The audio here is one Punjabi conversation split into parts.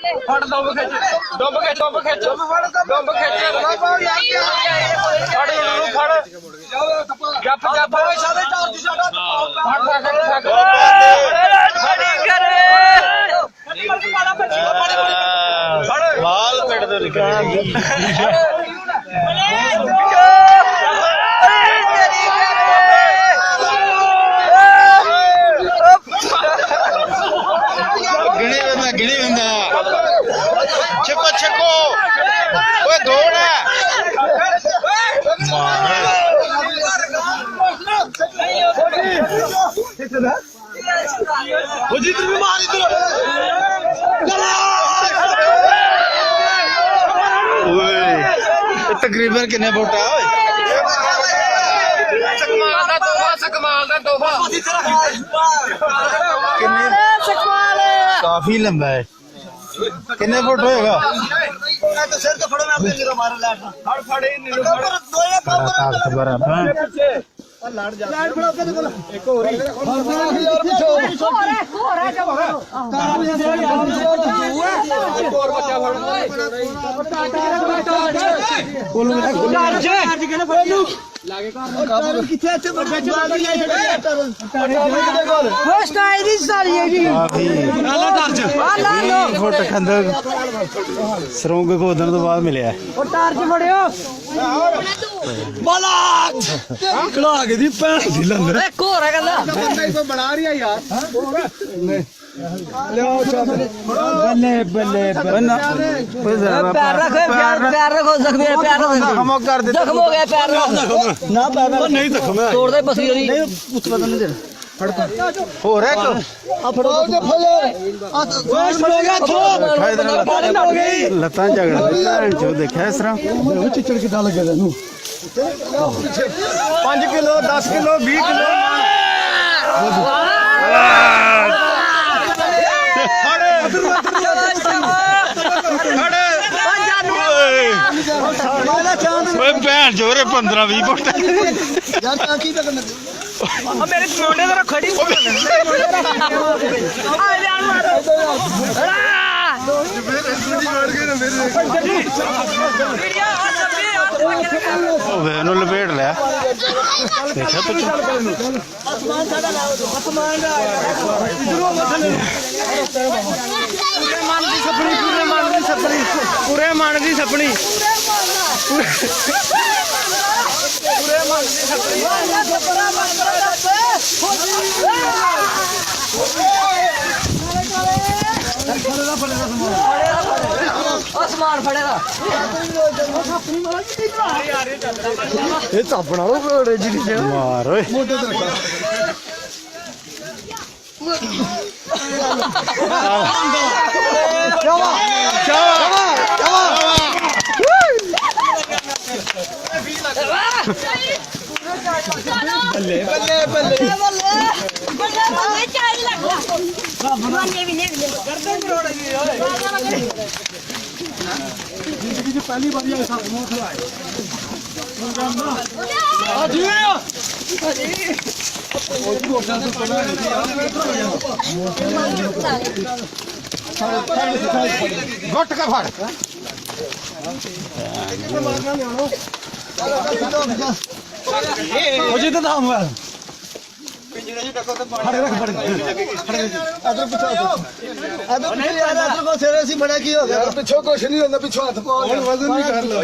ਫੜ ਡੁੱਬ ਖਿੱਚ ਡੁੱਬ ਖਿੱਚ ਡੁੱਬ ਖਿੱਚ ਡੁੱਬ ਖਿੱਚ ਫੜ ਨੂੰ ਫੜ ਜੱਫ ਜੱਫ ਸਾਡੇ ਟਾਰ ਦੀ ਸਾਡਾ ਫੜ ਵਾਲ ਪਿੱਟ ਦੇ ਨਿਕਲ गिणी बंदा छिको छिको ओए दौड़ है तकरीबन किन्ने फुट है काफी लंबा है किन्ने फुट होएगा सरੋਂਗ ਖੋਦਣ ਤੋਂ ਬਾਅਦ ਮਿਲਿਆ ਖਲਾ ਕੇ ਦੀ ਭੈਣ ਦੀ ਲੰਦਰ ਇੱਕ ਹੋਰ ਹੈ ਕਹਿੰਦਾ ਬਣਾ ਰਹੀ ਆ ਯਾਰ ਲਿਓ ਬੱਲੇ ਬੱਲੇ ਪੈਰ ਰੱਖੋ ਜ਼ਖਮੀ ਪੈਰ ਜ਼ਖਮ ਕਰ ਦੇ ਜ਼ਖਮ ਹੋ ਗਿਆ ਪੈਰ ਨਾ ਪੈਰ ਨਹੀਂ ਜ਼ਖਮ ਤੋੜ ਦੇ ਪਸਲੀ ਉਹਦੀ ਉੱਤ ਪਤਾ ਨਹੀਂ ਦੇ ਹੋ ਰਿਹਾ ਆ ਫੜੋ ਤੇ ਫੜੋ ਆ ਹੋ ਗਿਆ ਥੋ ਲੱਤਾਂ ਝਗੜ ਭੈਣ ਚੋ ਦੇਖਿਆ ਇਸ ਤਰ੍ਹਾਂ ਚਿੱਚੜ ਕਿੱਦਾਂ ਲੱਗਿਆ ਤੈਨੂੰ 5 ਕਿਲੋ 10 ਕਿਲੋ 20 ਕਿਲੋ ਭੈਣ ਚੋਰੇ 15-20 ਫੁੱਟ ਯਾਰ ਤਾਂ ਕੀ ਤੱਕ ਮੇਰੇ ਕੋਡੇ ਦਾ ਖੜੀ ਨੂੰ ਲਪੇਟ ਲਿਆ ਦੇਖਿਆ ਪਿੱਛੇ ਪੂਰੇ ਮਨ ਦੀ ਸਪਣੀ ਸਮਾਨ ਫੜੇਗਾ ਇਹ ਚਾਪਣ ਵਾਲੋ ਜੀ ਮਾਰ ਓਏ ਮੋਢੇ ਤੇ ਰੱਖਾ ਬੱਲੇ ਬੱਲੇ ਬੱਲੇ ਬੱਲੇ ਚਾਹੀ ਲੱਗਦਾ ਬੱਲੇ ਵੀ ਨਹੀਂ ਕਰਦੇ ਕਰੋੜ ਜੀ ਓਏ ਜ਼ਿੰਦਗੀ 'ਚ ਪਹਿਲੀ ਵਾਰੀ ਆ ਸਾਥ ਨੂੰ ਖਲਾਏ ਆ ਜੀ घुट के फड़ मुझे तो नाम हुआ पिछो कुछ नहीं होता पिछो हाथ वजन नहीं कर लो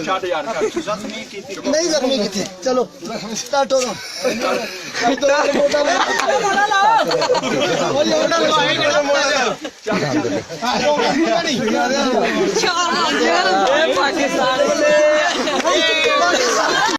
नहीं जख्मी कितने चलो स्टार्ट हो पाकिस्तान